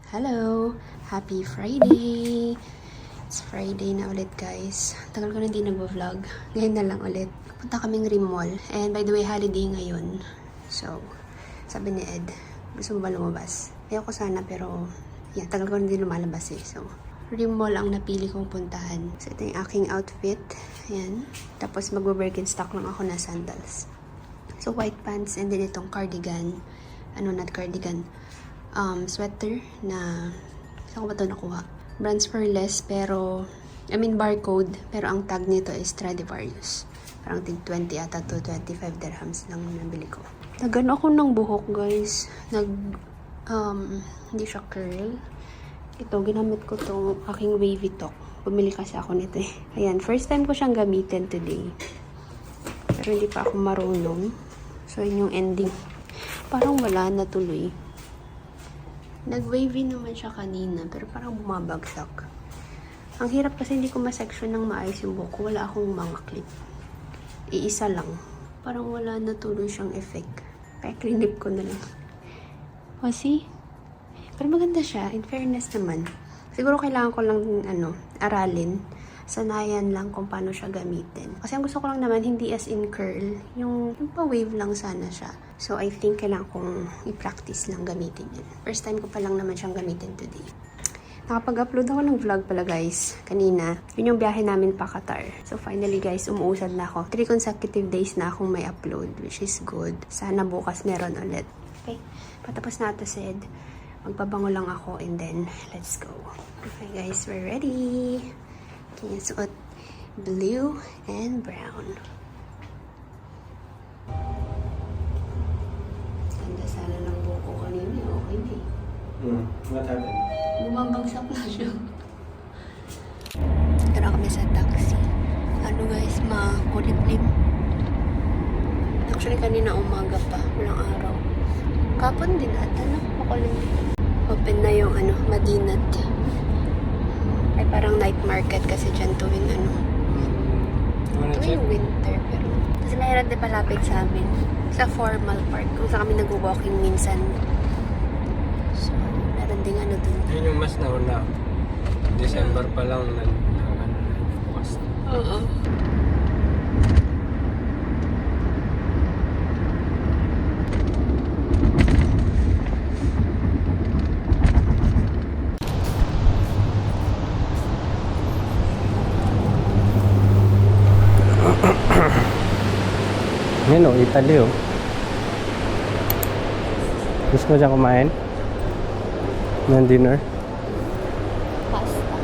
Hello! Happy Friday! It's Friday na ulit guys. Tagal ko na hindi nag-vlog. Ngayon na lang ulit. Punta kaming Rim Mall. And by the way, holiday ngayon. So, sabi ni Ed, gusto mo ba lumabas? Ayoko sana pero, yeah, tagal ko na hindi lumalabas eh. So, Rim Mall ang napili kong puntahan. So, ito yung aking outfit. Ayan. Tapos mag-Birkenstock lang ako na sandals. So, white pants and then itong cardigan. Not cardigan. Sweater na saan ko ba ito nakuha? Brands for less pero barcode pero ang tag nito is Stradivarius. Parang tig 20 ata to 25 dirhams lang nabili ko. Nagano ako ng buhok guys. Hindi siya curl. Ito, ginamit ko tong aking wavy talk. Bumili kasi ako nito eh. Ayan, first time ko siyang gamitin today. Pero hindi pa ako marunong. So, yun yung ending. Parang wala na tuloy. Nag-wavy naman siya kanina, pero parang bumabagsak. Ang hirap kasi hindi ko ma-section ng maayos yung buhok ko. Wala akong mga clip. Iisa lang. Parang wala na tuloy siyang effect. Kaya cleanip ko na lang. O, see? Pero maganda siya. In fairness naman. Siguro kailangan ko lang, aralin. Sanayan lang kung paano siya gamitin. Kasi ang gusto ko lang naman, hindi as in curl. Yung pa-wave lang sana siya. So, I think kailangan kong i-practice lang gamitin yun. First time ko pa lang naman siyang gamitin today. Nakapag-upload ako ng vlog pala guys. Kanina. Yun yung biyahe namin pa Qatar. So, finally guys, umuusad na ako. 3 consecutive days na akong may upload, which is good. Sana bukas meron ulit. Okay. Patapos na ito, Sid. Magpabango lang ako and then, let's go. Okay guys, we're ready. Okay, suot blue and brown. Ganda sana ng buhok ko kanina. Okay na eh. What happened? Bumabagsak na siya. Tara kami sa taxi. Guys, makulimlim. Actually, kanina umaga pa. Walang araw. Kapon din ata na. Makulimlim. Open na yung Madinat. Ay parang night market kasi dyan tuwing tuwing winter pero kasi mahirap din palapit sa amin sa formal park kung saan kami nag-walking minsan, so meron ding dun. Yun yung mas nauna. December pa lang bukas. Oo. Yan o, Italy o. Gusto mo dyan kumain? Ng dinner? Pasta.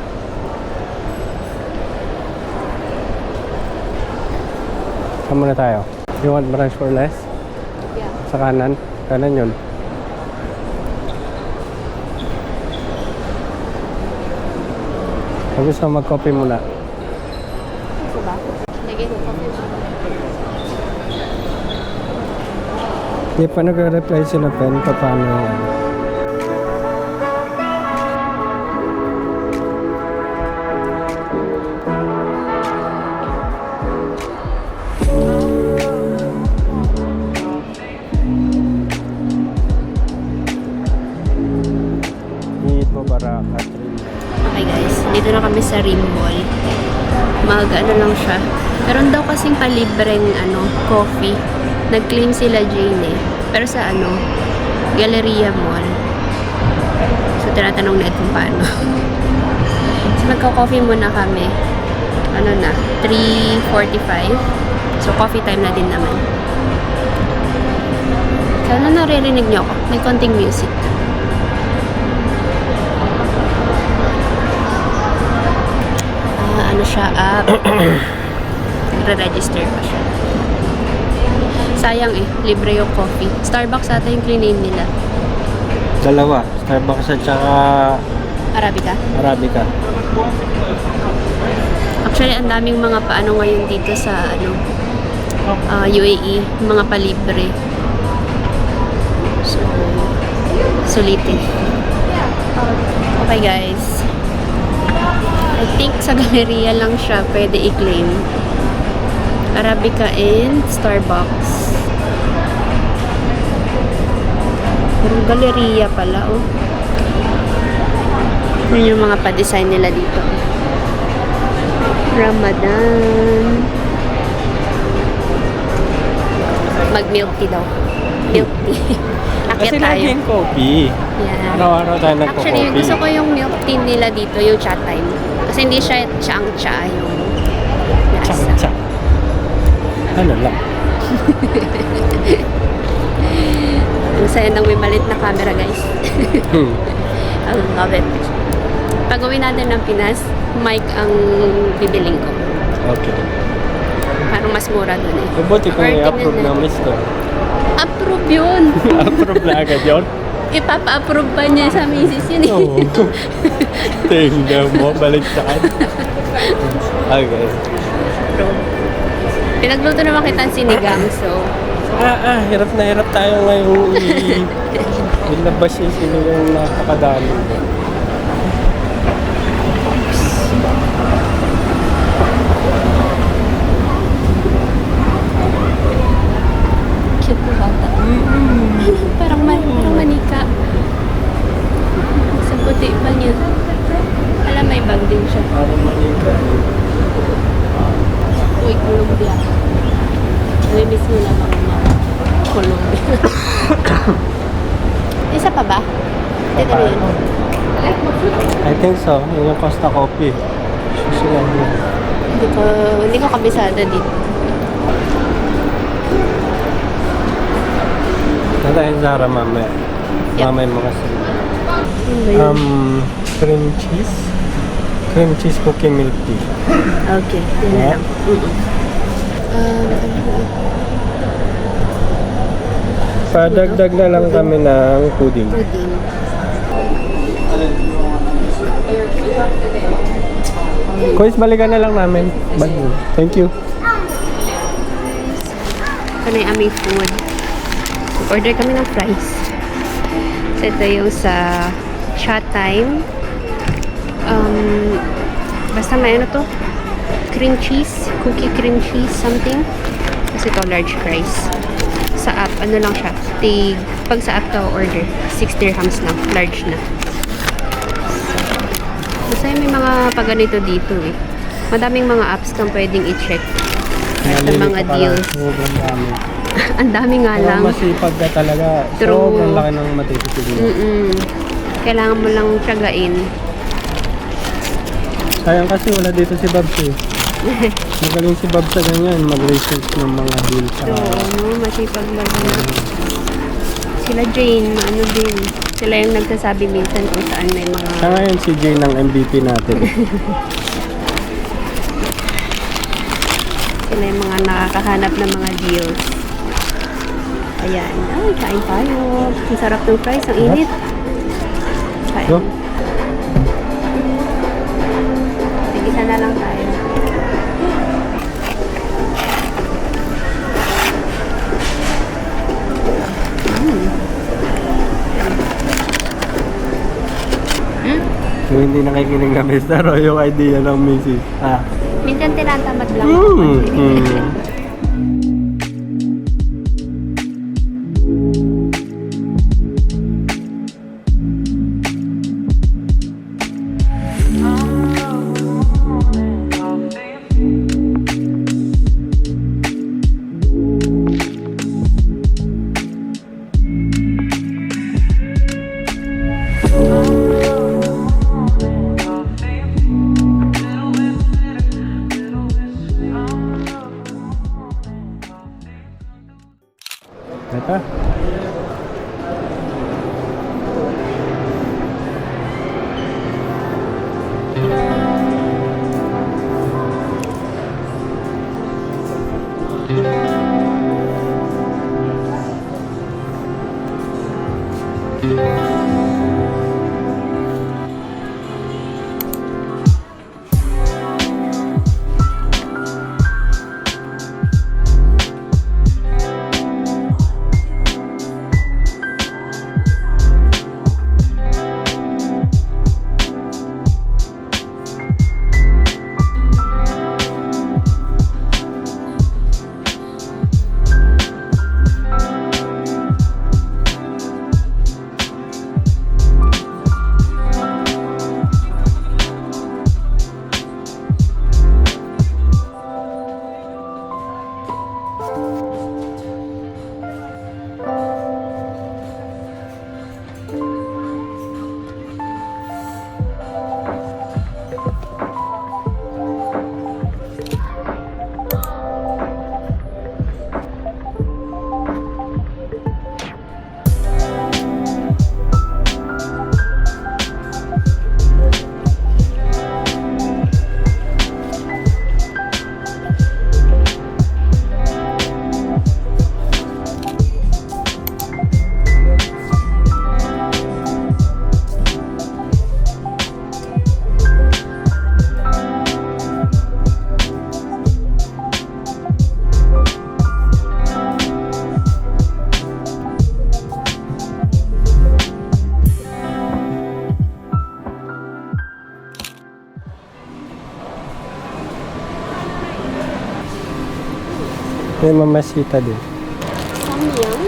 Saan muna tayo? You want branch for less? Yeah. Sa kanan? Kanan yun. Gusto mo mag-coffee muna? Gusto ba? Lagay ko coffee ba? Hindi pa nag-reply sila pen paano yan. Meet mo baraka. Okay guys, dito na kami sa Rim Mall. Lang siya. Meron daw kasing palibreng coffee. Nag-claim sila Jane eh. Pero sa Galleria Mall. So tinatanong na kung paano. So magka-coffee muna kami. 3:45. So coffee time na din naman. Sana naririnig niyo ako. May konting music. Re-register pa siya. Sayang eh, libre yung coffee. Starbucks ata yung clean name nila. Dalawa, Starbucks at saka Arabica. Actually, ang daming mga paano ngayon dito sa UAE, mga palibre. So, sulitin. Okay guys. I think sa Galleria lang siya pwede i-claim. Arabica and Starbucks. Pero Galleria pala, oh. Yun yung mga pa-design nila dito. Ramadan. Mag-milk tea daw. Milk tea. Akyat Kasi tayo. laging coffee. Yeah. Araw-araw tayo Actually, nagko-coffee. gusto ko yung milk tea nila dito, yung cha time. Kasi hindi siya cha yung lasa. Tsak. Ano lang. Ang saya nang may malit na camera, guys. I love it. Pag uwi natin ng Pinas, mic ang bibiling ko. Okay. Parang mas mura dun eh. Buti kung Or i-approve tingnan ng natin. mister. Approve yun. Approve na agad yun? Ipapa-approve pa niya sa misis yun eh. Oo. Tingnan mo, balik saan. Okay. Approve. Pinagluto naman kitang sinigang, so Hirap na hirap tayo ngayong ilabas yung sinigang napakadami. cute na bata. parang manika. Sa puti pa niya. Alam, may bag din siya. Parang manika. Uy, Colombia. Namimiss mo na mga Colombia. Isa pa ba? Dito na yun. I think so. Yun yung Costa Coffee. Susunod yun. Hindi ko kabisada dito. Natayin sa harap mamaya. Yep. Mamaya mo kasi. Ano ba yun? Cream cheese. Cream cheese cookie milk tea. Okay, yun na lang. Padagdag na lang kami ng pudding. Pudding. Kuis, balikan na lang namin. Thank you. Ito na yung aming food. Order kami ng fries. So, ito yung sa chat time. Basta may ano to? Cream cheese. Cookie cream cheese something. Kasi ito large fries. Sa app, ano lang siya? Pag sa app ka order, 6 dirhams lang. Large na. Basta may mga paganito dito eh. Madaming mga apps kang pwedeng i-check. Sa mga deals. Sobrang dami. Ang dami nga lang. Kung masipag ka talaga, True. sobrang laki ng matitipid mo. Kailangan mo lang tiyagain. Sayang kasi wala dito si Babs eh. Magaling si Babs sa ganyan, mag-research ng mga deals. So, masipag lang. Sila Jane, ano din. Sila yung nagsasabi minsan kung saan may mga... Siya ngayon si Jane ng MVP natin. Sila yung mga nakakahanap ng mga deals. Ayan. Ay, kain tayo. Ang sarap ng fries. Ang init. Kain. Go. Tigisa na lang tayo. Kung hindi nakikinig na Mr. o yung idea ng Mrs. Minsan tinatamad lang Mm, ako. Ito. May mamasita din. Samyang.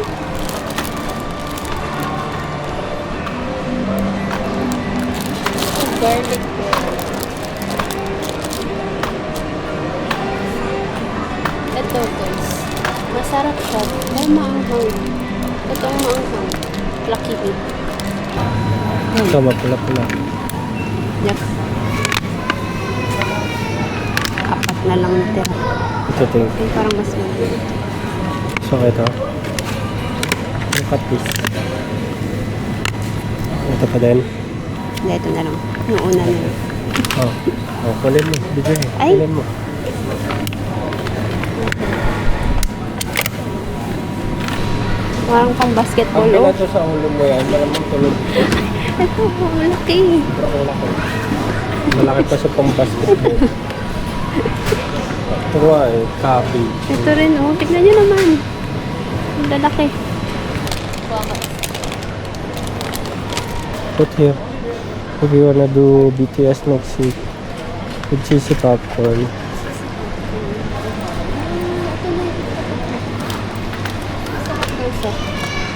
Garlic bread. Ito guys. Masarap siya. Pero maanghang. Totoong maanghang. Lakini. Ito, mapula-pula. Yak. Apat na lang natira. Ito, tingin. Ay, parang mas maliit. So, ito. Yung patis. Ito pa din. Hindi, ito na lang. Yung una na lang. Oh. Oh, kulin mo. Bigyan mo. Ay! Kulin mo. Parang pang basketball, Ang oh. pinato sa ulo mo yan, malamang tulog. Ito, malaki. Pero malaki. Malaki pa sa pang basketball. Ito nga eh, copy. Ito rin, oh. Tignan nyo naman. Ang lalaki. Put here. If you wanna do BTS next week with cheesy popcorn.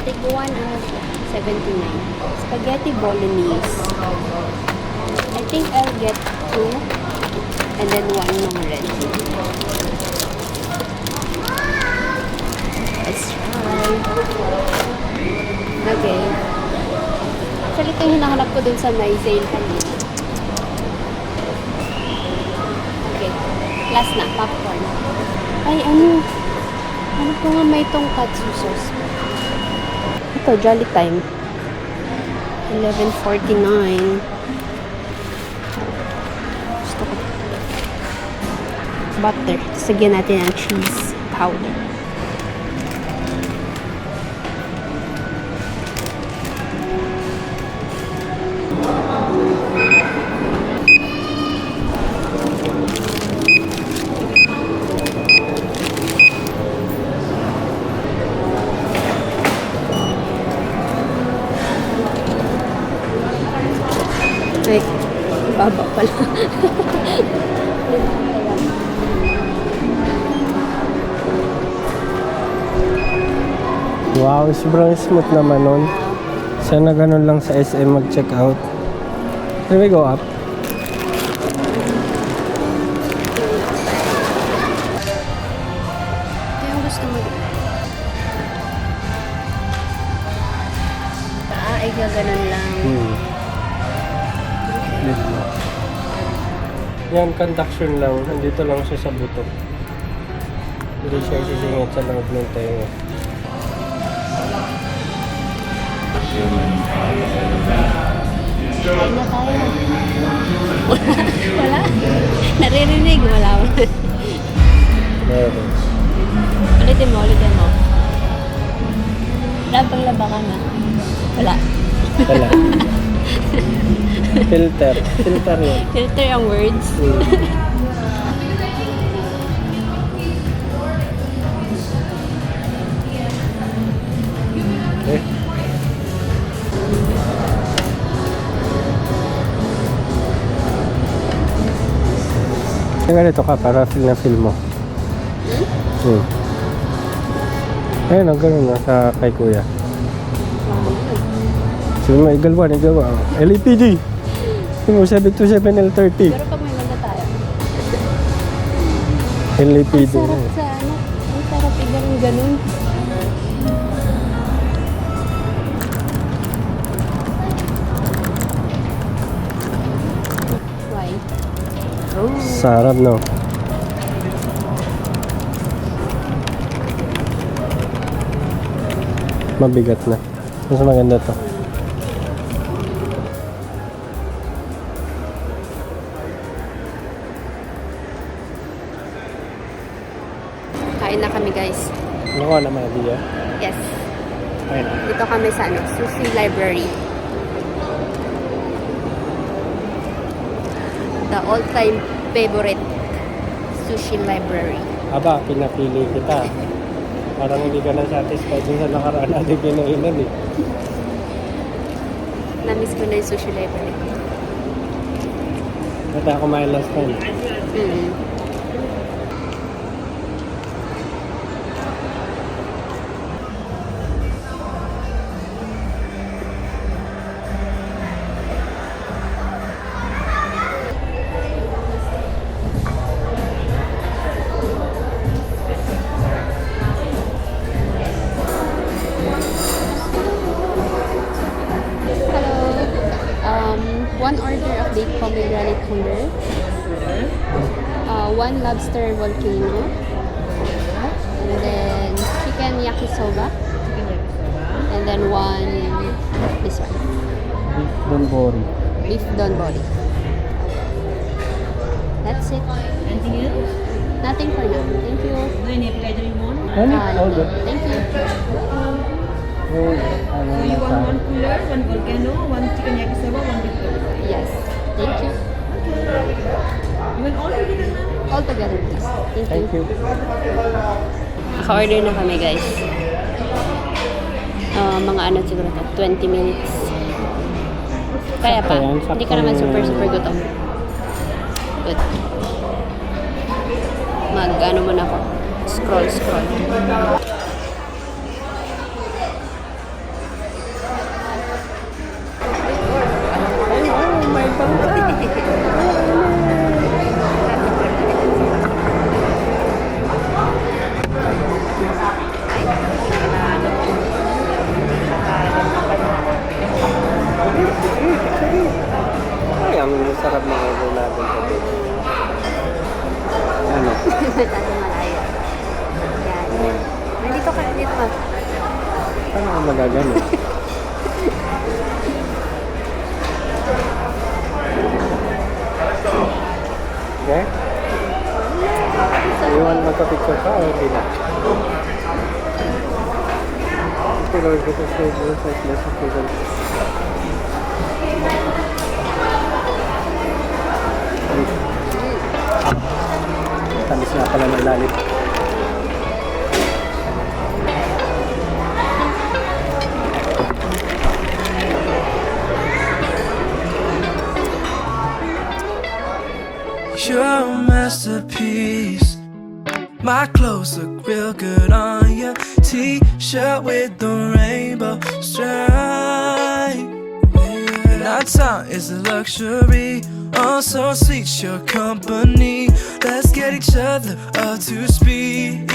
Tiguan, ano siya? 79. Spaghetti bolognese. I think I'll get 2 and then 1 ng red. Let's try. Okay. Actually, ito yung hinahanap ko dun sa may sale kanina. Okay. Last na, popcorn. Ay, ano? Ano po nga may tonkatsu sauce? Ito, Jolly Time. 11.49. Gusto ko. Butter. Sagyan natin ang cheese powder. Ay, baba pala. Wow, sobrang smooth naman nun. Sana ganun lang sa SM mag-check out. Can we go up? Ito yung gusto mo. Ay, gaganon lang. Yan, conduction lang. Nandito lang siya sa buto. Hindi siya sisingit sa loob ng tenga. Kain na tayo. Wala. Naririnig. Wala. Meron. Ulitin mo, ulitin mo. Labang laba ka na. Wala. Wala. Filter. Filter yun. Filter ang words. Eh. Ganito ka para feel na feel mo. Ayun, ganun na sa kay kuya. Sige mo, igalwan. LAPD! Sige mo, 727 L30. Pero pag may manda tayo. LAPD. Ang sarap sa ano. Ang sarap ganun. Why? Oh. Sarap, no? Mabigat na. Mas maganda to. Kain na kami, guys. Nakuha naman, Dia. Yes. Ayun na. Dito kami sa ano, Sushi Library. The all-time favorite sushi library. Aba, pinapili kita. Parang hindi ka na satisfied dun sa nakaraan natin kinainan eh. Na-miss ko na yung sushi library. Ba't ako kumain last time? lobster volcano. And then chicken yakisoba. And then this one. Beef donbori. Beef donbori. That's it. Anything else? Nothing for now. Thank you. No, any appetizer you want? All good. Thank you. So you want one cooler, one volcano, one chicken yakisoba, one beef donbori. Yes. Thank you. You want all together, ma'am? All together, please. Thank you. Thank you. Naka-order na kami, guys. Mga ano siguro to, 20 minutes. Kaya pa. Sakto yan, Hindi ka sakto naman yan. super gutom. Good. Ano muna ako. Scroll. May bangka. Ay, ang sarap ng order natin sa dito. Ano? Masyado malayo. Yan. Nandito ka. Paano ako magagano? Okay? Iwan magka-picture ka o hindi na? Pero ito sa table sa class of table. Tamis nga pala ng lalit. You're a masterpiece. My clothes look real good on your t-shirt with the rainbow stripe. And our time is a luxury. Also seeks your company. Let's get each other up to speed.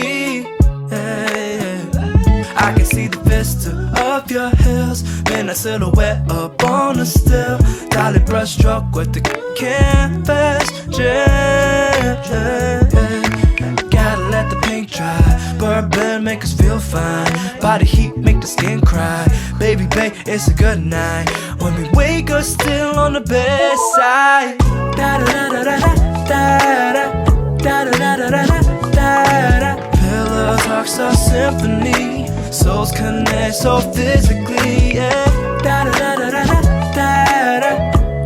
I can see the vista of your heels, and a silhouette up on the still. Dolly brush stroke with the canvas. Gotta let the paint dry. Bourbon make us feel fine. Body heat make the skin cry. Baby, babe, it's a good night when we wake up still on the bedside. Da da da da da da da da da da da da da. Pillow talks a symphony. Souls connect so physically. Yeah. Da da da da da da da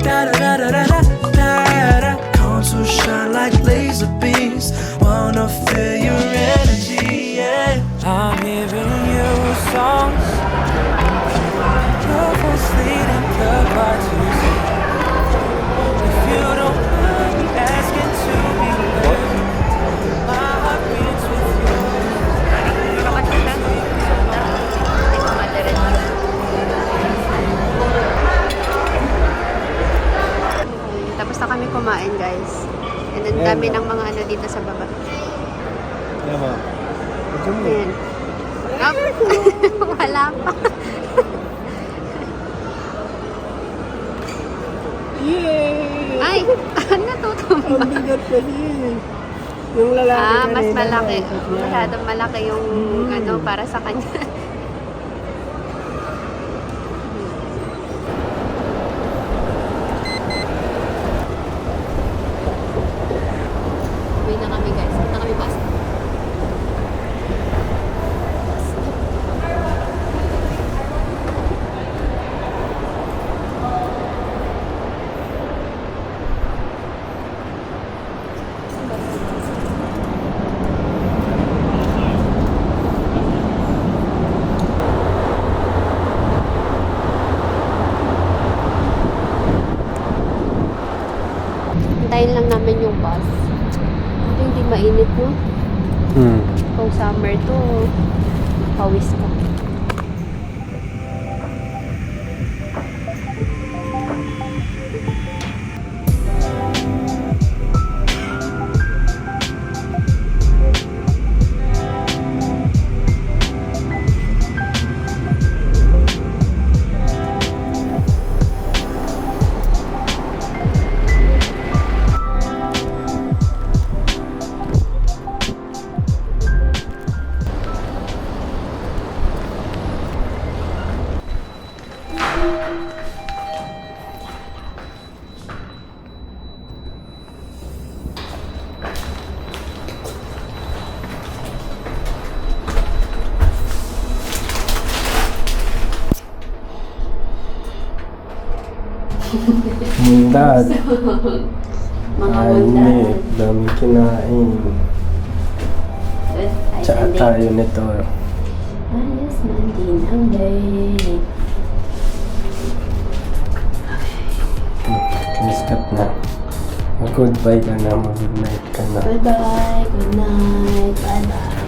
da da da da da da da. Come to shine like laser beams. Wanna feel your energy. Yeah. I'm hearing you songs. Your voice leading the parties. If you don't mind me asking to be loved, my heart beats with you. Tapos na kami kumain, guys. And then dami ng mga ano dito sa baba. Ayan mo. Ito mo. Ayan. Up. Wala pa. Yay! Ay! Natutumba. Ang bigat kasi. Yung lalaki Mas kanina, malaki. ikot niya. Masyadong malaki yung ano para sa kanya. Uwi na kami, guys. Uwi na kami bus. Hintayin lang namin yung bus. Ito hindi mainit, no? Kung summer to, pawis ka. Mundad. Mga Ay, mundad. dami kinain. Tsaka tayo nito. Ayos man din ang day. Kiniskat na. Goodbye ka na, mag-good night ka na. Goodbye, good night, bye bye.